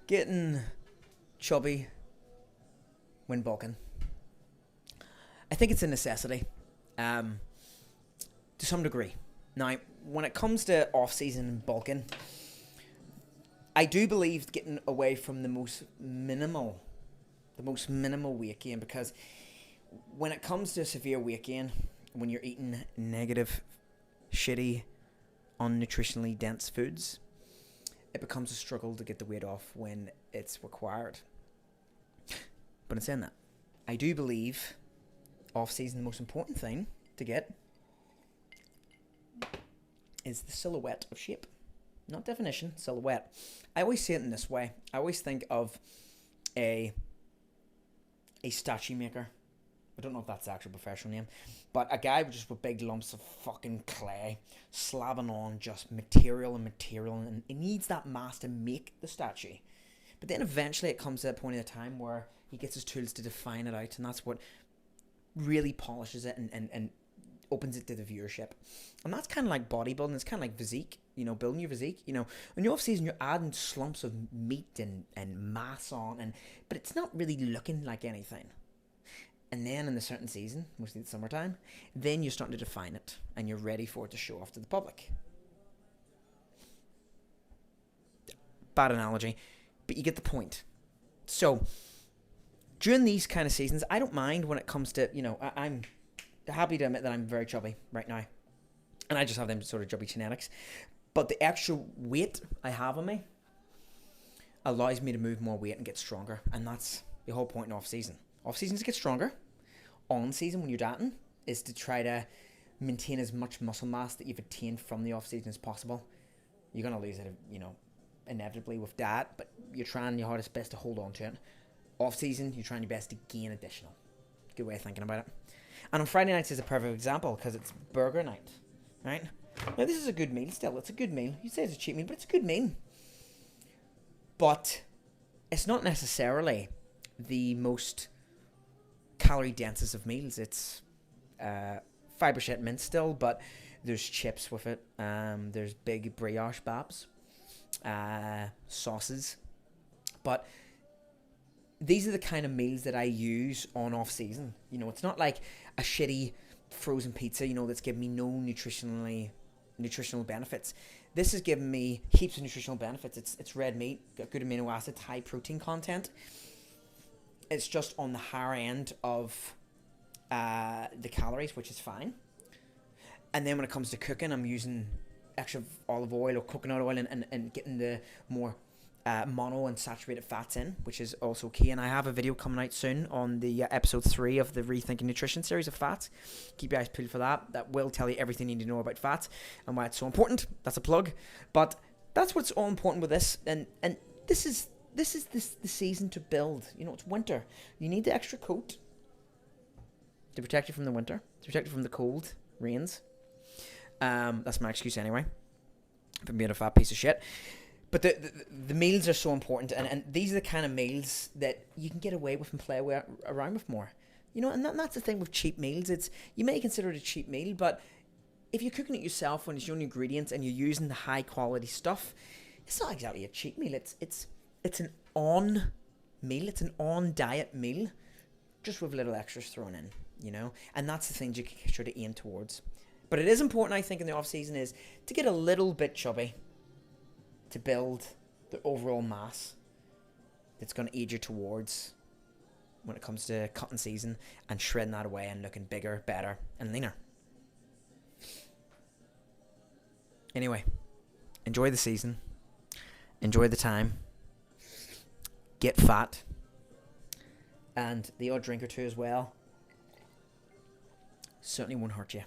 Getting chubby when bulking. I think it's a necessity, to some degree. Now, when it comes to off-season bulking, I do believe getting away from the most minimal weight gain, because when it comes to severe weight gain, when you're eating negative, shitty, unnutritionally dense foods, it becomes a struggle to get the weight off when it's required. But in saying that, I do believe off-season the most important thing to get is the silhouette of shape. Not definition, silhouette. I always see it in this way. I always think of a statue maker. I don't know if that's the actual professional name, but a guy just with big lumps of fucking clay slabbing on just material, and he needs that mass to make the statue. But then eventually it comes to a point in time where he gets his tools to define it out, and that's what really polishes it and opens it to the viewership. And that's kind of like bodybuilding. It's kind of like physique, building your physique. When you're off season, you're adding slumps of meat and mass on, but it's not really looking like anything. And then in the certain season, mostly the summertime, then you're starting to define it and you're ready for it to show off to the public. Bad analogy, but you get the point. So during these kind of seasons, I don't mind when it comes to, I'm happy to admit that I'm very chubby right now. And I just have them sort of chubby genetics. But the extra weight I have on me allows me to move more weight and get stronger. And that's the whole point in off-season. Off-season is to get stronger. On-season, when you're dieting, is to try to maintain as much muscle mass that you've attained from the off-season as possible. You're going to lose it, inevitably with diet, but you're trying your hardest best to hold on to it. Off-season, you're trying your best to gain additional. Good way of thinking about it. And on Friday nights is a perfect example because it's burger night, right? Now, this is a good meal still. It's a good meal. You say it's a cheap meal, but it's a good meal. But it's not necessarily the most calorie densest of meals. It's fibre shit mint still, but there's chips with it. There's big brioche babs, sauces. But these are the kind of meals that I use on off season. It's not like a shitty frozen pizza, that's giving me no nutritional benefits. This is giving me heaps of nutritional benefits. It's red meat, got good amino acids, high protein content. It's just on the higher end of the calories, which is fine. And then when it comes to cooking, I'm using extra olive oil or coconut oil and getting the more mono and saturated fats in, which is also key. And I have a video coming out soon on the episode 3 of the Rethinking Nutrition series of fats. Keep your eyes peeled for that. That will tell you everything you need to know about fats and why it's so important. That's a plug. But that's what's all important with this. And this is the season to build. It's winter. You need the extra coat to protect you from the winter, to protect you from the cold rains. That's my excuse anyway, for being a fat piece of shit. But the meals are so important, and these are the kind of meals that you can get away with and play around with more. And that's the thing with cheap meals. You may consider it a cheap meal, but if you're cooking it yourself when it's your own ingredients and you're using the high quality stuff, it's not exactly a cheap meal. It's an on meal. It's an on diet meal, just with little extras thrown in. And that's the things you can try to aim towards. But it is important, I think, in the off season is to get a little bit chubby, to build the overall mass that's going to aid you towards when it comes to cutting season and shredding that away and looking bigger, better, and leaner. Anyway, enjoy the season. Enjoy the time. Get fat. And the odd drink or two as well certainly won't hurt you.